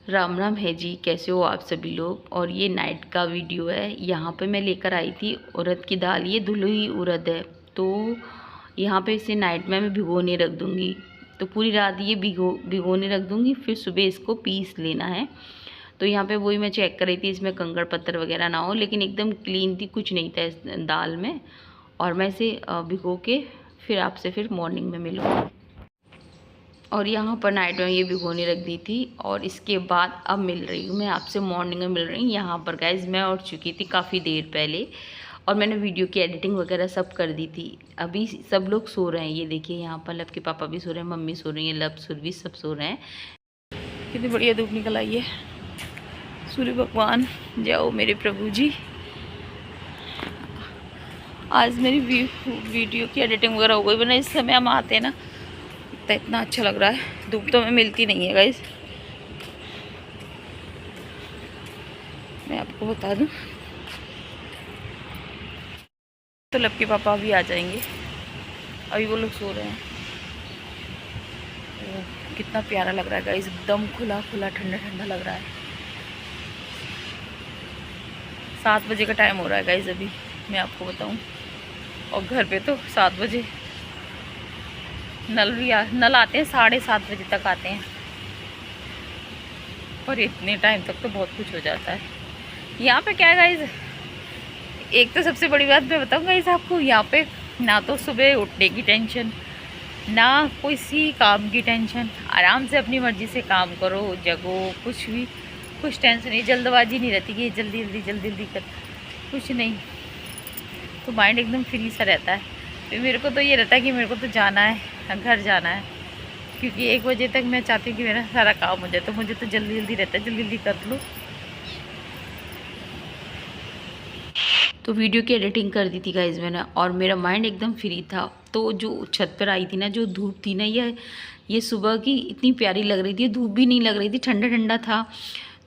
राम राम है जी। कैसे हो आप सभी लोग। और ये नाइट का वीडियो है। यहाँ पे मैं लेकर आई थी उड़द की दाल। ये धुली हुई उड़द है, तो यहाँ पे इसे नाइट में मैं भिगोने रख दूँगी। तो पूरी रात ये भिगोने रख दूँगी, फिर सुबह इसको पीस लेना है। तो यहाँ पे वही मैं चेक कर रही थी इसमें कंकड़ पत्थर वगैरह ना हो, लेकिन एकदम क्लीन थी, कुछ नहीं था इस दाल में। और मैं इसे भिगो के फिर आपसे फिर मॉर्निंग में मिलूँगी। और यहाँ पर नाइट में ये भिगोने रख दी थी, और इसके बाद अब मिल रही हूँ मैं आपसे, मॉर्निंग में मिल रही हूँ। यहाँ पर गाइज मैं उठ चुकी थी काफ़ी देर पहले, और मैंने वीडियो की एडिटिंग वगैरह सब कर दी थी। अभी सब लोग सो रहे हैं। ये देखिए यहाँ पर लब के पापा भी सो रहे हैं, मम्मी सो रही है, लब सुरभि सब सो रहे हैं। कितनी बढ़िया धूप निकल आई है। सूर्य भगवान जाओ मेरे प्रभु जी। आज मेरी वीडियो की एडिटिंग वगैरह हो गई, वरना इस समय हम आते हैं ना तो इतना अच्छा लग रहा है। धूप तो हमें मिलती नहीं है गाइस, मैं आपको बता दूं। तो लब के पापा अभी आ जाएंगे, अभी वो लोग सो रहे हैं। कितना प्यारा लग रहा है गाइस, एकदम खुला खुला ठंडा ठंडा लग रहा है। 7 बजे का टाइम हो रहा है गाइस अभी, मैं आपको बताऊं। और घर पे तो 7 बजे नल आते हैं, 7:30 बजे तक आते हैं। और इतने टाइम तक तो बहुत कुछ हो जाता है। यहाँ पे क्या है गाइस, एक तो सबसे बड़ी बात मैं बताऊँ गाइस आपको, यहाँ पे ना तो सुबह उठने की टेंशन, ना कोई सी काम की टेंशन। आराम से अपनी मर्ज़ी से काम करो, जगो, कुछ टेंशन नहीं, जल्दबाजी नहीं रहती कि जल्दी जल्दी कर, कुछ नहीं। तो माइंड एकदम फ्री सा रहता है। फिर मेरे को तो ये रहता है कि मेरे को तो जाना है, घर जाना है, क्योंकि 1 बजे तक मैं चाहती हूँ कि मेरा सारा काम हो जाए। तो मुझे तो जल्दी रहता है, जल्दी कर लो। तो वीडियो की एडिटिंग कर दी थी गाइज मैंने, और मेरा माइंड एकदम फ्री था। तो जो छत पर आई थी ना, जो धूप थी ना, ये सुबह की इतनी प्यारी लग रही थी। धूप भी नहीं लग रही थी, ठंडा ठंडा था।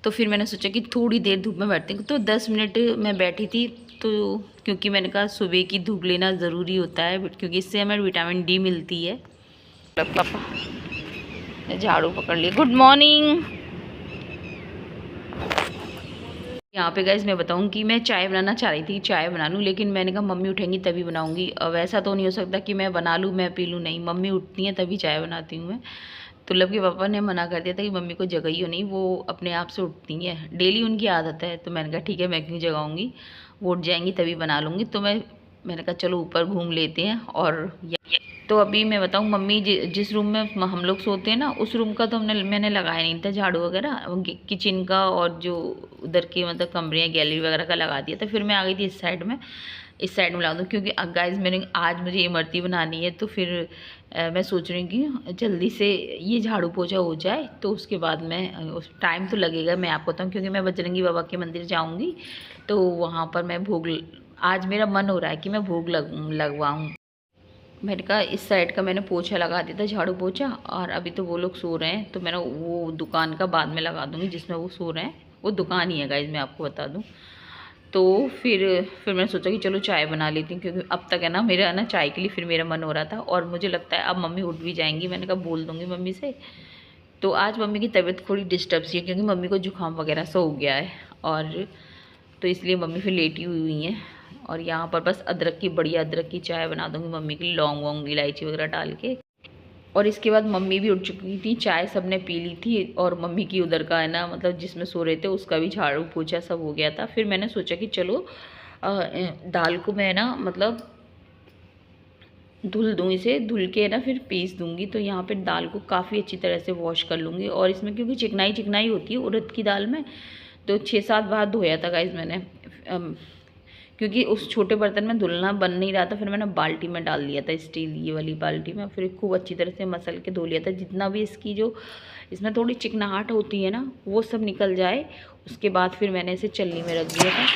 तो फिर मैंने सोचा कि थोड़ी देर धूप में बैठती हूँ। तो 10 मिनट मैं बैठी थी। तो क्योंकि मैंने कहा सुबह की धूप लेना ज़रूरी होता है, क्योंकि इससे हमें विटामिन डी मिलती है। पापा झाड़ू पकड़ लिया। Good morning. यहाँ पे गाइज मैं बताऊँ कि मैं चाय बनाना चाह रही थी, चाय बना लूँ, लेकिन मैंने कहा मम्मी उठेंगी तभी बनाऊँगी। अब ऐसा तो नहीं हो सकता कि मैं बना लूँ मैं पी लूँ, नहीं, मम्मी उठती हैं तभी चाय बनाती हूँ मैं। तो लब के पापा ने मना कर दिया था कि मम्मी को जगाइयो नहीं, वो अपने आप से उठती हैं, डेली उनकी आदत है। तो मैंने कहा ठीक है, मैं क्यों जगाऊँगी, वो उठ जाएंगी तभी बना लूँगी। तो मैंने कहा चलो ऊपर घूम लेते हैं। और तो अभी मैं बताऊँ, मम्मी जिस रूम में हम लोग सोते हैं ना, उस रूम का तो मैंने लगाया नहीं था झाड़ू वगैरह, किचन का और जो उधर की मतलब कमरे हैं, गैलरी वगैरह का लगा दिया था। फिर मैं आ गई थी इस साइड में लगा दूँ, क्योंकि गाइस मैंने आज मुझे इमरती बनानी है। तो फिर मैं सोच रही हूँ कि जल्दी से ये झाड़ू पोछा हो जाए, तो उसके बाद मैं, उस टाइम तो लगेगा, मैं आपको बताऊँ, क्योंकि मैं बजरंगी बाबा के मंदिर जाऊँगी। तो वहाँ पर मैं आज मेरा मन हो रहा है कि मैं भोग लगवाऊँ। मैंने कहा इस साइड का मैंने पोछा लगा दिया था, झाड़ू पोछा। और अभी तो वो लोग सो रहे हैं, तो मैंने वो दुकान का बाद में लगा दूँगी जिसमें वो सो रहे हैं। वो दुकान ही है गाइज, मैं आपको बता दूँ। तो फिर मैंने सोचा कि चलो चाय बना लेती हूँ, क्योंकि अब तक है ना मेरा ना चाय के लिए फिर मेरा मन हो रहा था। और मुझे लगता है अब मम्मी उठ भी जाएंगी, मैंने कहा बोल दूँगी मम्मी से। तो आज मम्मी की तबीयत थोड़ी डिस्टर्ब सी है, क्योंकि मम्मी को जुकाम वगैरह सा हो गया है, और तो इसलिए मम्मी फिर लेटी हुई हैं। और यहाँ पर बस अदरक की, बढ़िया अदरक की चाय बना दूँगी मम्मी के लिए, लौंग वोंग इलायची वगैरह डाल के। और इसके बाद मम्मी भी उठ चुकी थी, चाय सबने पी ली थी। और मम्मी की उधर का है ना, मतलब जिसमें सो रहे थे उसका भी झाड़ू पोछा सब हो गया था। फिर मैंने सोचा कि चलो दाल को मैं ना मतलब धुल दूँ, इसे धुल के ना फिर पीस दूँगी। तो यहाँ पर दाल को काफ़ी अच्छी तरह से वॉश कर लूँगी। और इसमें क्योंकि चिकनाई होती है उड़द की दाल में, तो 6-7 बार धोया था गाइज मैंने, क्योंकि उस छोटे बर्तन में धुलना बन नहीं रहा था। फिर मैंने बाल्टी में डाल दिया था, स्टील ये वाली बाल्टी में। फिर खूब अच्छी तरह से मसल के धो लिया था, जितना भी इसकी जो इसमें थोड़ी चिकनाहट होती है ना, वो सब निकल जाए। उसके बाद फिर मैंने इसे चलनी में रख दिया था।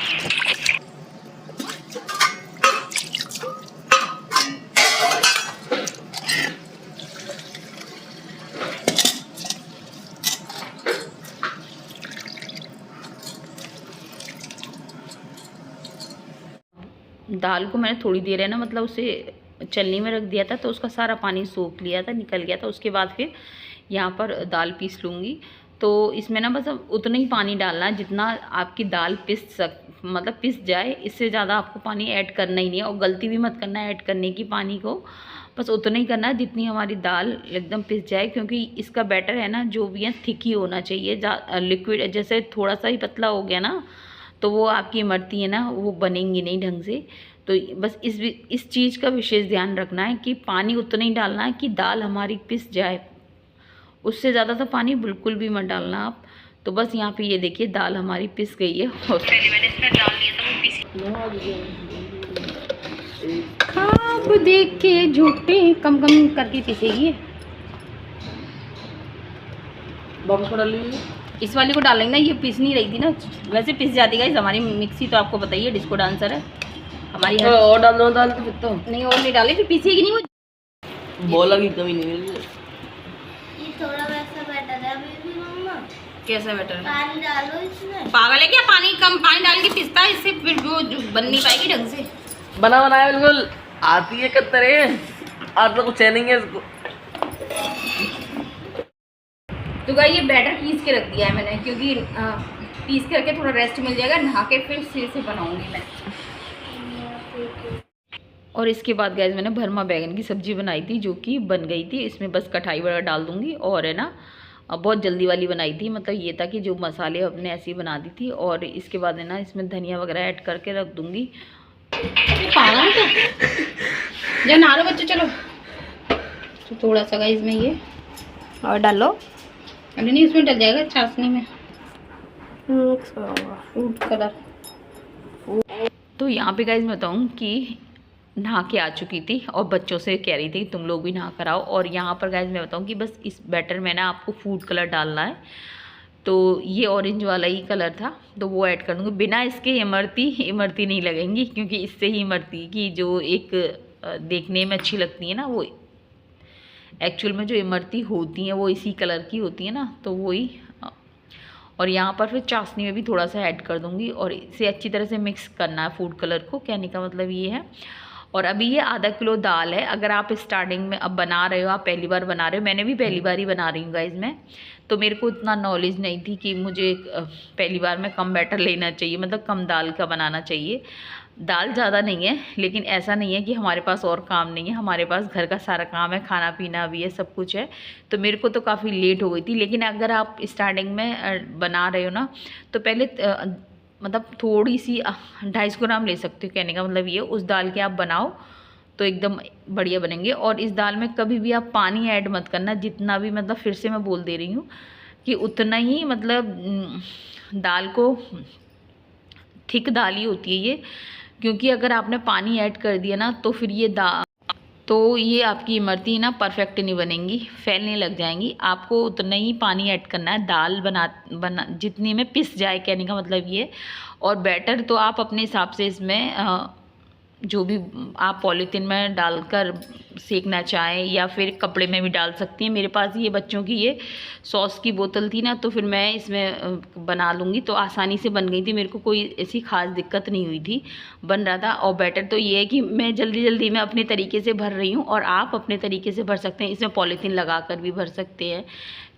दाल को मैंने थोड़ी देर है ना, मतलब उसे चलनी में रख दिया था, तो उसका सारा पानी सोख लिया था, निकल गया था। उसके बाद फिर यहाँ पर दाल पीस लूँगी। तो इसमें ना बस उतना ही पानी डालना है जितना आपकी दाल मतलब पिस जाए। इससे ज़्यादा आपको पानी ऐड करना ही नहीं है, और गलती भी मत करना है ऐड करने की पानी को। बस उतना ही करना है जितनी हमारी दाल एकदम पिस जाए, क्योंकि इसका बैटर है ना जो भी है थिक ही होना चाहिए। लिक्विड जैसे थोड़ा सा ही पतला हो गया ना तो वो आपकी इमरती है ना वो बनेंगी नहीं ढंग से। तो बस इस चीज़ का विशेष ध्यान रखना है कि पानी उतना ही डालना है कि दाल हमारी पिस जाए, उससे ज़्यादा तो पानी बिल्कुल भी मत डालना आप। तो बस यहाँ पे ये देखिए दाल हमारी पिस गई है, और पहले मैंने इसमें डाल दिया था वो पिसी। खाब देख के झूठे कम कम करके पिसेगी। इस वाली को डालेंगे ना, ये पिस नहीं रही थी ना, वैसे पिस जाती है हमारी मिक्सी, तो आपको बताइए डिस्को डांसर है हमारी। और डाल दो तो नहीं, और नहीं डाले फिर पीसेगी नहीं वो। बोला की कमी नहीं मिली। ये थोड़ा वैसा बैटर है अभी भी मम्मा। कैसा बैटर है? पानी डालो इसमें। पागल है क्या? पानी कम पानी डाल के पिसता है, इससे फिर वो बन नहीं पाएगी ढंग से। बनाया बिल्कुल आती है कत्तरे, आप तो कुछ नहीं है इसको। तो गाइस ये बैटर पीस के रख दिया है मैंने, क्योंकि पीस करके थोड़ा रेस्ट मिल जाएगा, नहा के फिर से बनाऊंगी मैं। और इसके बाद गाइस मैंने भरमा बैगन की सब्ज़ी बनाई थी जो कि बन गई थी। इसमें बस कढ़ाई वगैरह डाल दूंगी, और है ना बहुत जल्दी वाली बनाई थी, मतलब ये था कि जो मसाले अपने ऐसे ही बना दी थी। और इसके बाद है ना इसमें धनिया वगैरह ऐड करके रख दूंगी। जो नारो बच्चों चलो, तो थोड़ा सा गाइस में ये और डालो। अरे नहीं इसमें डल जाएगा चाशनी में फूड कलर। तो यहाँ पे गाइस मैं बताऊँ कि नहा के आ चुकी थी और बच्चों से कह रही थी तुम लोग भी नहा कर आओ। और यहाँ पर गाइस मैं बताऊँ कि बस इस बैटर में ना आपको फूड कलर डालना है, तो ये ऑरेंज वाला ही कलर था तो वो ऐड कर दूँगी। बिना इसके इमरती नहीं लगेंगी, क्योंकि इससे ही इमरती की जो एक देखने में अच्छी लगती है ना, वो एक्चुअल में जो इमरती होती हैं वो इसी कलर की होती है ना, तो वही। और यहाँ पर फिर चाशनी में भी थोड़ा सा ऐड कर दूँगी, और इसे अच्छी तरह से मिक्स करना है फूड कलर को, कहने का मतलब ये है। और अभी ये आधा किलो दाल है। अगर आप स्टार्टिंग में अब बना रहे हो, आप पहली बार बना रहे हो, मैंने भी पहली बार ही बना रही हूँ गाइज मैं, तो मेरे को इतना नॉलेज नहीं थी कि मुझे पहली बार में कम बैटर लेना चाहिए, मतलब कम दाल का बनाना चाहिए। दाल ज़्यादा नहीं है, लेकिन ऐसा नहीं है कि हमारे पास और काम नहीं है, हमारे पास घर का सारा काम है, खाना पीना भी है, सब कुछ है। तो मेरे को तो काफ़ी लेट हो गई थी। लेकिन अगर आप स्टार्टिंग में बना रहे हो ना, तो पहले मतलब थोड़ी सी 250 ग्राम ले सकते हो, कहने का मतलब ये उस दाल के आप बनाओ तो एकदम बढ़िया बनेंगे। और इस दाल में कभी भी आप पानी ऐड मत करना, जितना भी, मतलब फिर से मैं बोल दे रही हूँ कि उतना ही, मतलब दाल को थिक दाल ही होती है ये, क्योंकि अगर आपने पानी ऐड कर दिया ना तो फिर ये आपकी इमरती ना परफेक्ट नहीं बनेंगी, फैलने लग जाएंगी। आपको उतना ही पानी ऐड करना है, दाल बना जितनी में पिस जाए, कहने का मतलब ये। और बैटर तो आप अपने हिसाब से इसमें जो भी आप पॉलीथीन में डालकर सेकना चाहें या फिर कपड़े में भी डाल सकती हैं। मेरे पास ये बच्चों की ये सॉस की बोतल थी ना, तो फिर मैं इसमें बना लूँगी, तो आसानी से बन गई थी, मेरे को कोई ऐसी ख़ास दिक्कत नहीं हुई थी, बन रहा था। और बैटर तो ये है कि मैं जल्दी जल्दी में अपने तरीके से भर रही हूँ, और आप अपने तरीके से भर सकते हैं। इसमें पॉलीथीन लगा कर भी भर सकते हैं,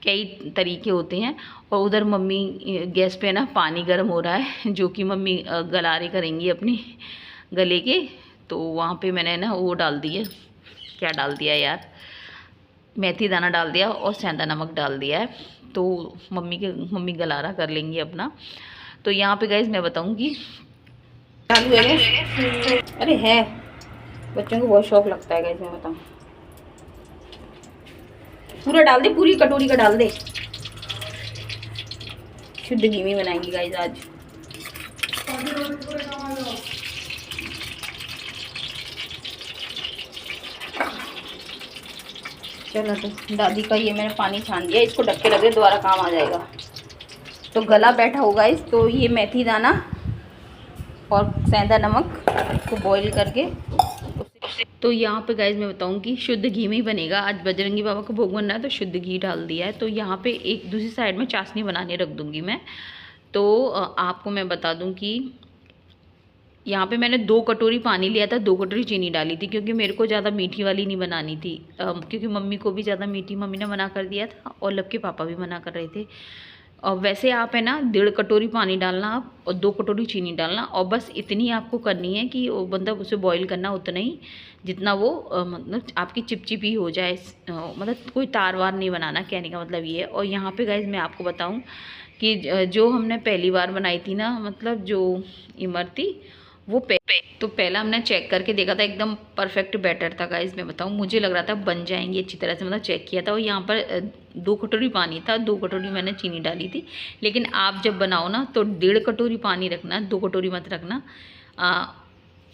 कई तरीके होते हैं। और उधर मम्मी गैस पे ना पानी गर्म हो रहा है, जो कि मम्मी गलारे करेंगी अपने गले के, तो वहाँ पे मैंने ना वो डाल दिए, क्या डाल दिया यार, मेथी दाना डाल दिया और सेंधा नमक डाल दिया है। तो मम्मी गलारा कर लेंगी अपना। तो यहाँ पे गाइस मैं बताऊँगी चालू है। अरे है, बच्चों को बहुत शौक लगता है गाइस, मैं बताऊँ। पूरा डाल दे, पूरी कटोरी का डाल दे। शुद्ध घी में बनाएंगी गाइस आज। चलो, तो दादी का ये मैंने पानी छान दिया, इसको ढक के रख दे, दोबारा काम आ जाएगा। तो गला बैठा होगा इस, तो ये मेथी दाना और सेंधा नमक को बॉईल करके। तो यहाँ पे गाइज मैं बताऊँ कि शुद्ध घी में ही बनेगा आज, बजरंगी बाबा का भोग बन रहा है, तो शुद्ध घी डाल दिया है। तो यहाँ पे एक दूसरी साइड में चाशनी बनाने रख दूँगी मैं। तो आपको मैं बता दूँ कि यहाँ पे मैंने 2 कटोरी पानी लिया था, 2 कटोरी चीनी डाली थी, क्योंकि मेरे को ज़्यादा मीठी वाली नहीं बनानी थी, क्योंकि मम्मी को भी ज़्यादा मीठी मम्मी ने मना कर दिया था और लब के पापा भी मना कर रहे थे। और वैसे आप है ना 1.5 कटोरी पानी डालना आप और 2 कटोरी चीनी डालना, और बस इतनी आपको करनी है कि वो मतलब उसे बॉईल करना उतना ही जितना वो मतलब आपकी चिपचिपी हो जाए, मतलब कोई तार वार नहीं बनाना, कहने का मतलब ये है। और यहाँ पे गाइस मैं आपको बताऊँ कि जो हमने पहली बार बनाई थी ना, मतलब जो इमरती, वो तो पहला हमने चेक करके देखा था, एकदम परफेक्ट बैटर था गाइस। मैं बताऊँ मुझे लग रहा था बन जाएंगी अच्छी तरह से, मतलब चेक किया था। और यहाँ पर 2 कटोरी पानी था, 2 कटोरी मैंने चीनी डाली थी। लेकिन आप जब बनाओ ना तो 1.5 कटोरी पानी रखना, 2 कटोरी मत रखना,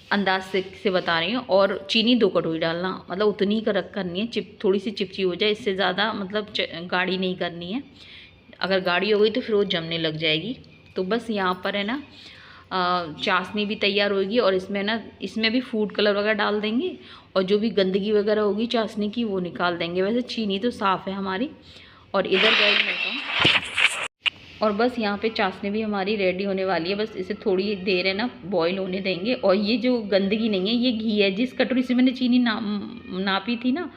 अंदाज से बता रही हूँ। और चीनी 2 कटोरी डालना, मतलब उतनी का रख करनी है, थोड़ी सी चिपची हो जाए, इससे ज़्यादा मतलब गाढ़ी नहीं करनी है। अगर गाढ़ी हो गई तो फिर वो जमने लग जाएगी। तो बस यहाँ पर है ना चाशनी भी तैयार होगी, और इसमें भी फूड कलर वगैरह डाल देंगे, और जो भी गंदगी वगैरह होगी चाशनी की वो निकाल देंगे। वैसे चीनी तो साफ़ है हमारी। और इधर गए मैं, और बस यहाँ पे चाशनी भी हमारी रेडी होने वाली है। बस इसे थोड़ी देर है ना बॉईल होने देंगे। और ये जो गंदगी नहीं है, ये घी है। जिस कटोरी से मैंने चीनी नापी थी ना,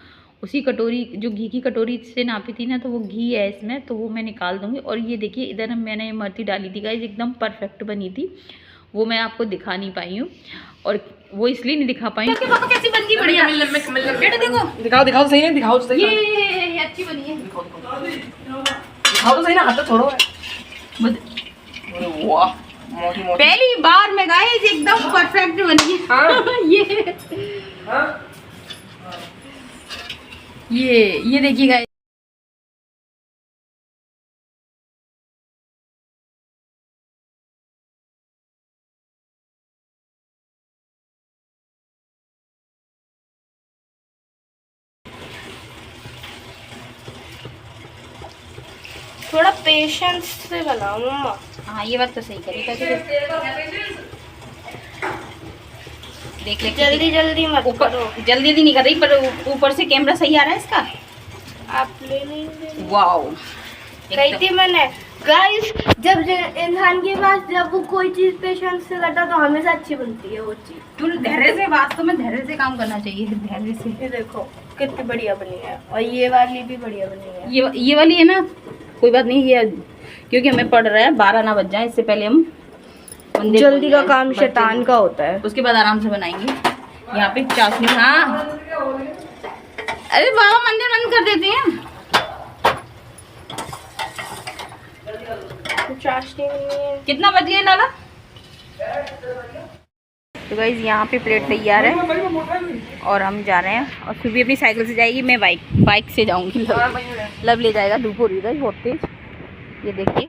उसी कटोरी, जो घी की कटोरी से नापी थी ना, तो वो घी है इसमें, तो वो मैं निकाल दूँगी। और ये देखिए इधर मैंने इमरती डाली थी गाइस, एकदम परफेक्ट बनी थी। वो मैं आपको दिखा नहीं पाई हूँ, और वो इसलिए नहीं दिखा पाई। पापा कैसी बन गई, बढ़िया। देखो दिखाओ दिखाओ सही है, दिखाओ तो सही। ये अच्छी बनी है, दिखाओ तो सही ना, हाथ तो छोड़ो। वाह पहली बार में गाइस एकदम परफेक्ट बनी है। हाँ। ये देखिए गाइस, थोड़ा पेशेंस से बनाओ मम्मा। हाँ ये बात तो सही करी, देख ले जल्दी जल्दी मत करो। जल्दी नहीं कर रही, पर ऊपर से कैमरा सही आ रहा है इसका। आप ले नहीं, वाओ कही थी मैंने गाइस, जब इंसान के पास जब वो कोई चीज पेशेंस से करता तो हमेशा अच्छी बनती है वो चीज। तू धैर्य से, वास्तव में धैर्य से काम करना चाहिए, धैर्य से। ये देखो कितनी बढ़िया बनी है, और ये वाली भी बढ़िया बनी है। ये वाली है ना, कोई बात नहीं, ये क्योंकि हमें पड़ रहा है 12 ना बज जाए, इससे पहले हम जल्दी का काम शैतान का होता है, उसके बाद आराम से बनाएंगे। यहाँ पे चाशनी, हाँ अरे बाबा मंदिर बंद कर देते हैं। चाशनी कितना बज गया लाला? तो गाइस यहाँ पे प्लेट तैयार है और हम जा रहे हैं। और फिर भी अपनी साइकिल से जाएगी, मैं बाइक से जाऊंगी। लब ले जाएगा, धूप हो रही है बहुत तेज, ये देखिए।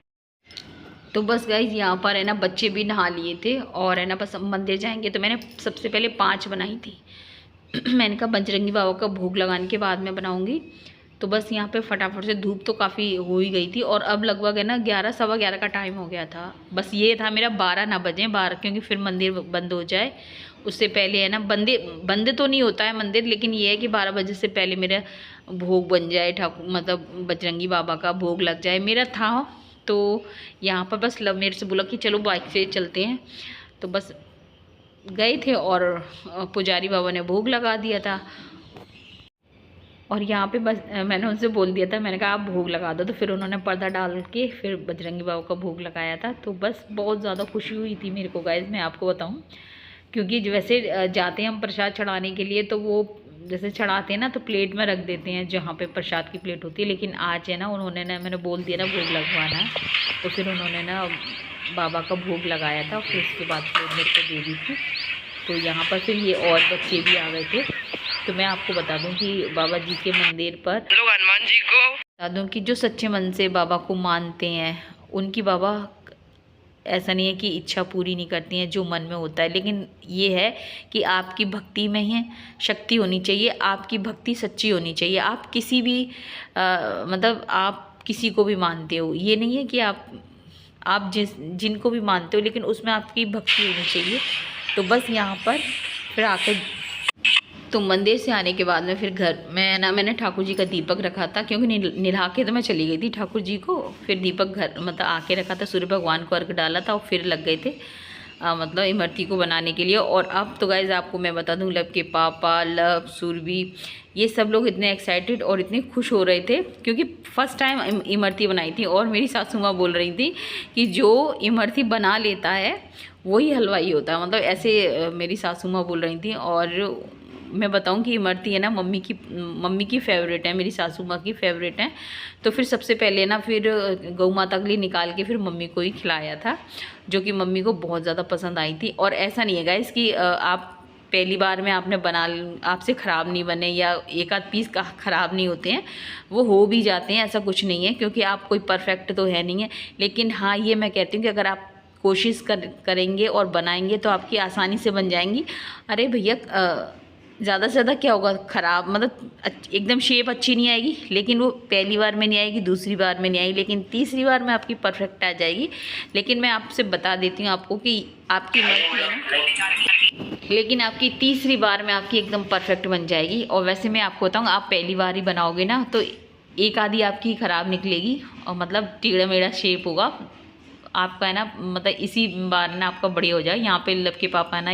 तो बस गाइस यहाँ पर है ना बच्चे भी नहा लिए थे, और है ना बस हम मंदिर जाएंगे। तो मैंने सबसे पहले 5 बनाई थी। मैंने कहा बजरंगी बाबा का भोग लगाने के बाद मैं बनाऊंगी। तो बस यहाँ पे फटाफट से, धूप तो काफ़ी हो ही गई थी, और अब लगभग है ना 11 सवा 11 का टाइम हो गया था। बस ये था मेरा 12 ना बजे, 12, क्योंकि फिर मंदिर बंद हो जाए, उससे पहले है ना बंद तो नहीं होता है मंदिर, लेकिन ये है कि 12 बजे से पहले मेरा भोग बन जाए, ठाकुर मतलब बजरंगी बाबा का भोग लग जाए मेरा था। तो यहाँ पर बस लब मेरे से बोला कि चलो बाइक से चलते हैं। तो बस गए थे, और पुजारी बाबा ने भोग लगा दिया था। और यहाँ पे बस मैंने उनसे बोल दिया था, मैंने कहा आप भोग लगा दो, तो फिर उन्होंने पर्दा डाल के फिर बजरंगी बाबा का भोग लगाया था। तो बस बहुत ज़्यादा खुशी हुई थी मेरे को गाइस, मैं आपको बताऊँ, क्योंकि वैसे जाते हैं हम प्रसाद चढ़ाने के लिए, तो वो जैसे चढ़ाते हैं ना तो प्लेट में रख देते हैं जहाँ पे प्रसाद की प्लेट होती है। लेकिन आज है ना उन्होंने ना, मैंने बोल दिया ना भोग लगवाना है, तो फिर उन्होंने ना बाबा का भोग लगाया था, फिर उसके बाद प्लेट मेरे को दे दी थी। तो यहाँ पर फिर ये और बच्चे भी आ गए थे। तो मैं आपको बता दूं कि बाबा जी के मंदिर पर लोग हनुमान जी को बता दूं कि जो सच्चे मन से बाबा को मानते हैं, उनकी बाबा ऐसा नहीं है कि इच्छा पूरी नहीं करती हैं, जो मन में होता है। लेकिन ये है कि आपकी भक्ति में ही शक्ति होनी चाहिए, आपकी भक्ति सच्ची होनी चाहिए। आप किसी भी मतलब आप किसी को भी मानते हो, ये नहीं है कि आप जिनको भी मानते हो, लेकिन उसमें आपकी भक्ति होनी चाहिए। तो बस यहाँ पर फिर आकर, तो मंदिर से आने के बाद में फिर घर में ना मैंने ठाकुर जी का दीपक रखा था, क्योंकि नहा के तो मैं चली गई थी ठाकुर जी को। फिर दीपक घर मतलब आके रखा था, सूर्य भगवान को अर्घ डाला था, और फिर लग गए थे मतलब इमरती को बनाने के लिए। और अब तो गाइज़ आपको मैं बता दूं, लव के पापा, लव, सुरभि, ये सब लोग इतने एक्साइटेड और इतने खुश हो रहे थे क्योंकि फ़र्स्ट टाइम इमरती बनाई थी। और मेरी सासू माँ बोल रही थी कि जो इमरती बना लेता है वही हलवाई होता है, मतलब ऐसे मेरी सासू माँ बोल रही थी। और मैं बताऊं कि इमरती है ना मम्मी की फ़ेवरेट है, मेरी सासू माँ की फ़ेवरेट है। तो फिर सबसे पहले ना फिर गौ माता के लिए निकाल के फिर मम्मी को ही खिलाया था, जो कि मम्मी को बहुत ज़्यादा पसंद आई थी। और ऐसा नहीं है गाइस कि आप पहली बार में आपने आपसे ख़राब नहीं बने या एक आध पीस का ख़राब नहीं होते हैं, वो हो भी जाते हैं, ऐसा कुछ नहीं है क्योंकि आप कोई परफेक्ट तो है नहीं है। लेकिन हाँ, ये मैं कहती हूँ कि अगर आप कोशिश करेंगे और बनाएंगे तो आपकी आसानी से बन जाएंगी। अरे भैया, ज़्यादा से ज़्यादा क्या होगा, ख़राब मतलब एकदम शेप अच्छी नहीं आएगी, लेकिन वो पहली बार में नहीं आएगी, दूसरी बार में नहीं आएगी, लेकिन तीसरी बार में आपकी परफेक्ट आ जाएगी। लेकिन मैं आपसे बता देती हूँ आपको कि आपकी लेकिन आपकी तीसरी बार में आपकी एकदम परफेक्ट बन जाएगी। और वैसे मैं आपको बताऊँ, आप पहली बार ही बनाओगे ना तो एक आधी आपकी ख़राब निकलेगी और मतलब टेढ़ा मेढ़ा शेप होगा आपका, है ना, मतलब इसी बार ना आपका बढ़िया हो जाए। यहाँ पे लव के पापा ना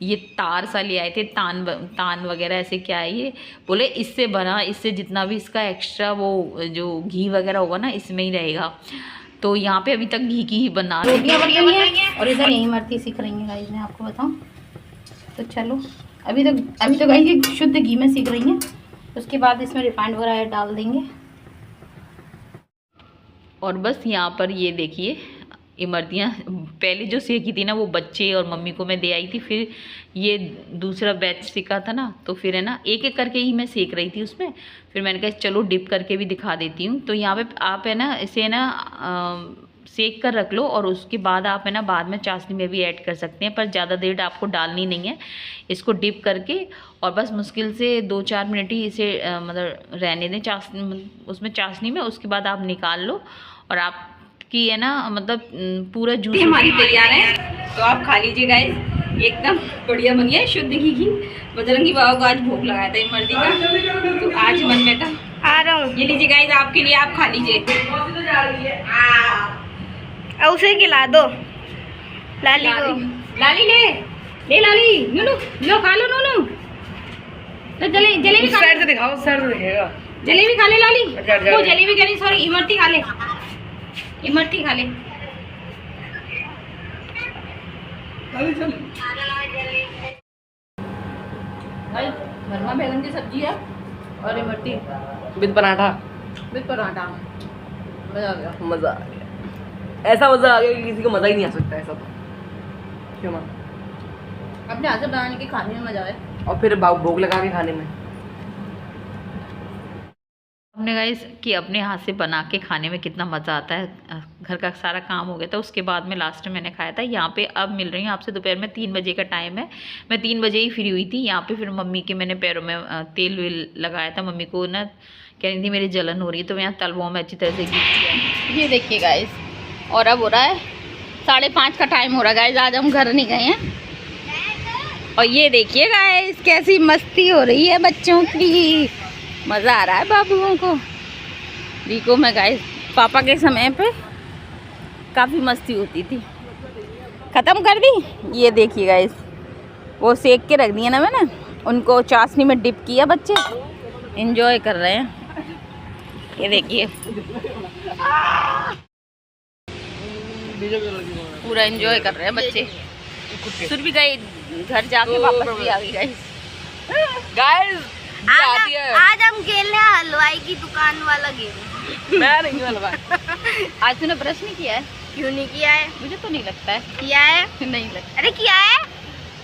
ये तार सा ले आए थे, तान वगैरह ऐसे क्या है, ये बोले इससे बना, इससे जितना भी इसका एक्स्ट्रा वो जो घी वगैरह होगा ना इसमें ही रहेगा। तो यहाँ पे अभी तक घी की ही बना रही है और इधर यही इमरती सीख रही है गाइस, मैं आपको बताऊँ तो। चलो अभी तो गाइस ये शुद्ध घी में सीख रही हैं, उसके बाद इसमें रिफाइंड वगैरह डाल देंगे। और बस यहाँ पर ये देखिए इमरतियाँ पहले जो सेकी थी ना वो बच्चे और मम्मी को मैं दे आई थी, फिर ये दूसरा बैच सीखा था ना, तो फिर है ना एक एक करके ही मैं सेक रही थी उसमें। फिर मैंने कहा चलो डिप करके भी दिखा देती हूँ। तो यहाँ पे आप है ना इसे ना सेक कर रख लो और उसके बाद आप है ना बाद में चाशनी में भी ऐड कर सकते हैं, पर ज़्यादा देर आपको डालनी नहीं है। इसको डिप करके और बस मुश्किल से 2-4 मिनट ही इसे मतलब रहने दें उसमें चाशनी में। उसके बाद आप निकाल लो और आपकी है ना मतलब पूरा जूस हमारी तैयार है, तो आप खा लीजिए गाइस। एकदम बढ़िया बनी है, शुद्ध घी की। बजरंगी बाबा को आज भोग लगाया था इमरती का, तो आज मन में था आ रहा हूँ। ये लीजिए गाइस आपके लिए, आप खा लीजिए। उसे खिला दो लाली को। लाली ले लाली, नुनू लो खा लो, नुनू तो जलेबी खा साइड से दिखाओ, साइड से दिखेगा। जलेबी खा ले लाली। अच्छा। वो जलेबी कह रही, सॉरी इमरती खा ले, इमरती खा ले। भरमा बैगन की सब्जी है और इमरती विद पराठा, विद पराठा। मजा आ गया, मजा आ गया। ऐसा मजा आ गया कि किसी को मजा ही नहीं आ सकता ऐसा तो। क्यों मां? अपने हाथ से बनाने के खाने में मजा है और फिर भोग लगा के खाने में। हमने गाइस कि अपने हाथ से बना के खाने में कितना मज़ा आता है। घर का सारा काम हो गया था, उसके बाद में लास्ट में मैंने खाया था। यहाँ पे अब मिल रही हूँ आपसे, दोपहर में 3 बजे का टाइम है, मैं 3 बजे ही फ्री हुई थी। यहाँ पे फिर मम्मी के मैंने पैरों में तेल वेल लगाया था। मम्मी को ना कह रही थी मेरी जलन हो रही है, तो मैं यहाँ तलवों में अच्छी तरह से ये देखिए गाइस, और अब हो रहा है 5:30 का टाइम हो रहा है गाइस। आज हम घर नहीं गए हैं और ये देखिए गाइस कैसी मस्ती हो रही है बच्चों की, मज़ा आ रहा है बाबुओं को। रिको में गाइस पापा के समय पे काफ़ी मस्ती होती थी। ख़त्म कर दी। ये देखिए गाइस, वो सेक के रख दिए ना मैंने, उनको चाशनी में डिप किया, बच्चे एंजॉय कर रहे हैं। ये देखिए पूरा एंजॉय कर रहे हैं बच्चे। सुर भी गई घर जाके वापस भी आ गई गाइस। आज हम खेलने हलवाई की दुकान वाला गेम। मैं नहीं हलवा। आज तूने ब्रश नहीं किया है? क्यों नहीं किया है? मुझे तो नहीं लगता है। किया है? नहीं लगता। अरे किया है,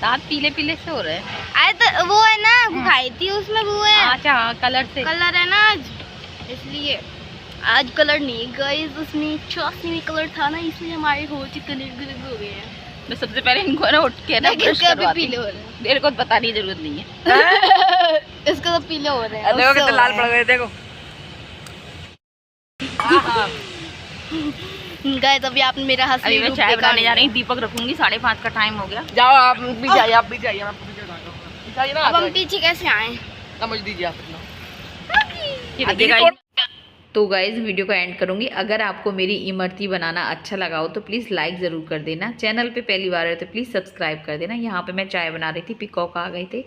दांत पीले पीले से हो रहे हैं। अरे तो वो है ना, वो खाई थी उसमें, वो है अच्छा हाँ, कलर से कलर है ना आज, इसलिए। आज कलर नहीं गाइस, उसमें चाशनी में कलर था ना, इसलिए हमारे होठ कलर हो गए हैं। मैं सबसे पहले इनको ना उठ के ना ब्रश करवाती पीले हो रहे हैं। मेरे को बताने की जरूरत नहीं है। इसको तो पीले हो रहे हैं। देखो कितने लाल पड़ गए, देखो। गाइस अभी आपने मेरा हंसी अभी मैं चाय बनाने जा रही हूँ, दीपक रखूंगी। 5:30 का टाइम हो गया। जाओ आप भी जाइए, आप भी जाइए, आप भी जाइए ना। अब हम पीछे कैसे आए? समझ दीजिए आप। ये देखिए गाइस, तो गाइज़ वीडियो को एंड करूँगी। अगर आपको मेरी इमरती बनाना अच्छा लगा हो तो प्लीज़ लाइक ज़रूर कर देना। चैनल पे पहली बार है तो प्लीज़ सब्सक्राइब कर देना। यहाँ पे मैं चाय बना रही थी, पीकॉक आ गए थे।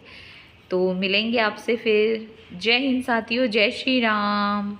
तो मिलेंगे आपसे फिर। जय हिंद साथियों, जय श्री राम।